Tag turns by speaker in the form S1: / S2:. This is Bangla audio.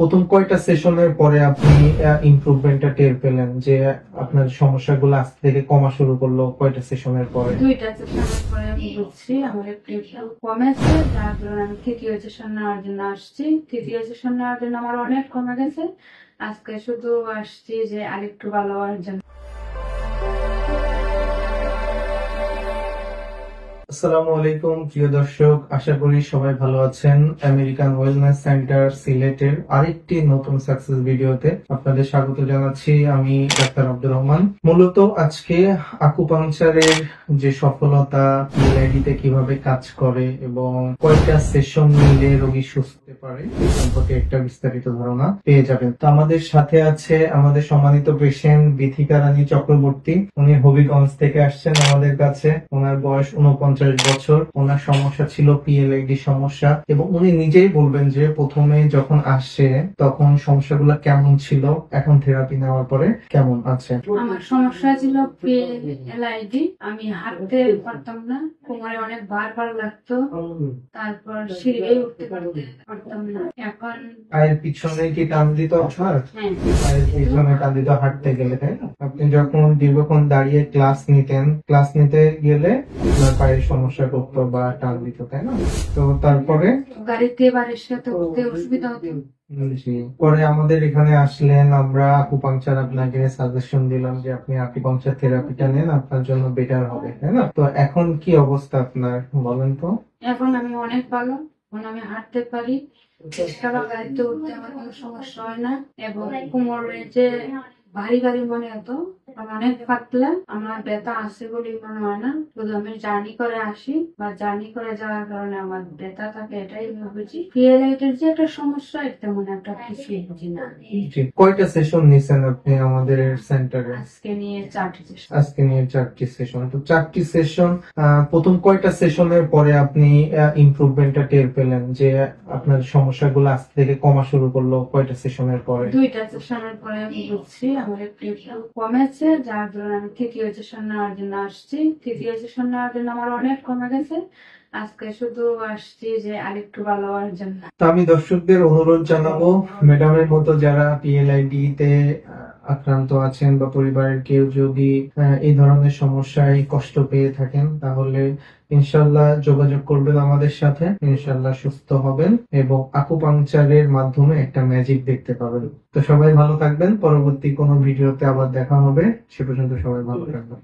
S1: প্রথম কয়টা সেশনের পরে আপনি ইমপ্রুভমেন্টটা টের পেলেন যে আপনার সমস্যাগুলো আস্তে থেকে কমা শুরু করলো? কয়টা সেশনের পরে?
S2: দুইটা সেশনের পরে আমি বুঝছি আমার একটু কমেছে, যার কারণে আমি তৃতীয় সেশন নেওয়ার জন্য আসছি। তৃতীয় সেশন নেওয়ার জন্য আমার অনেক কমে গেছে। আজকে শুধু আসছি যে আরেকটু ভালো হওয়ার জন্য।
S1: আসসালামু আলাইকুম প্রিয় দর্শক, আশা করি সবাই ভালো আছেন। আমেরিকান ওয়েলনেস সেন্টার সিলেটের আরেকটি নতুন সাকসেস ভিডিওতে আপনাদের স্বাগত জানাচ্ছি। আমি ডাক্তার আব্দুর রহমান। মূলত আজকে আকুপাংচারের যে সফলতা, পিএলআইডিতে কিভাবে কাজ করে এবং কয়টা সেশন নিলে রোগী সুস্থ হতে পারে এই সম্পর্কে একটা বিস্তারিত ধারণা পেয়ে যাবেন। তো আমাদের সাথে আছে আমাদের সম্মানিত পেশেন্ট বিথিকা রানী চক্রবর্তী। উনি হবিগঞ্জ থেকে আসছেন আমাদের কাছে। ওনার বয়স 49 বছর। ওনার সমস্যা ছিল পিএলআইডি সমস্যা এবং উনি নিজেই বলবেন যে প্রথমে যখন আসছে তখন সমস্যাগুলো কেমন ছিল, এখন থেরাপি নেওয়ার পরে কেমন আছে।
S2: আমার সমস্যা ছিল পিএলআইডি। আমি হাঁটতে পারতাম না, কোমরে অনেক বার লাগতো, তারপর সিঁড়ি উঠতে পারতাম না। এখন
S1: পায়ের পিছনে কি টান দিত আপনার?
S2: হ্যাঁ,
S1: পায়ের পিছনে টান দিত হাঁটতে গেলে, তাই না? আপনি যখন দীর্ঘক্ষণ দাঁড়িয়ে ক্লাস নিতে গেলে আপনার পায়ের সমস্যা করতো বা টান দিত, তাই না? তো তারপরে
S2: গাড়িতে বাড়ির সাথে উঠতে অসুবিধা হতো।
S1: জি, পরে আমাদের এখানে আসলেন, আমরা আকুপাংচার আপনাকে সাজেশন দিলাম যে আপনি আকুপাংচার থেরাপিটা নেন, আপনার জন্য বেটার হবে, তাই না? তো এখন কি অবস্থা আপনার বলেন তো?
S2: এখন আমি অনেক ভালো, এখন আমি হাঁটতে পারি, সারা গাড়িতে উঠতে আমার কোনো সমস্যা হয় না। এবং কোমরে যে ভারী মনে হতো, আমি অনেক পাতলা, আমার ব্যথা আছে বলে মনে হয় না। শুধু আমি জার্নি করে আসি বা জার্নি করে যাওয়ার কারণে আমার ব্যথা থাকে, এটাই বুঝি। পিএলআইডির যে একটা সমস্যা, এটা মনে একটা কিছুই বুঝি না।
S1: জি, কয়টা সেশন নিছেন আপনি আমাদের সেন্টারে?
S2: আজকে নিয়ে 4টি সেশন।
S1: আজকে নিয়ে 4টি সেশন। তো 4টি সেশন, প্রথম কয়টা সেশনের পরে আপনি ইমপ্রুভমেন্টটা টের পেলেন যে আপনার সমস্যাগুলো আস্তে থেকে কমা শুরু করলো? কয়টা সেশনের পরে?
S2: দুইটা সেশনের পরে আমি বুঝছি আমার একটু কমেছে, যার কারণে আমি তৃতীয় সেশন নেওয়ার জন্য আসছি। তৃতীয় সেশন নেওয়ার জন্য আমার অনেক কমে গেছে। আজকে শুধু আসছি যে আরেকটু ভালো হওয়ার জন্য।
S1: তো আমি দর্শকদের অনুরোধ জানাবো, ম্যাডামের মতো যারা পিএলআইডি তে আক্রান্ত আছেন বা পরিবারের কেউ যদি এই ধরনের সমস্যায় কষ্ট পেয়ে থাকেন, তাহলে ইনশাল্লাহ যোগাযোগ করবেন আমাদের সাথে। ইনশাল্লাহ সুস্থ হবেন এবং আকুপাংচারের মাধ্যমে একটা ম্যাজিক দেখতে পাবেন। তো সবাই ভালো থাকবেন, পরবর্তী কোনো ভিডিওতে আবার দেখা হবে। সে পর্যন্ত সবাই ভালো থাকবেন।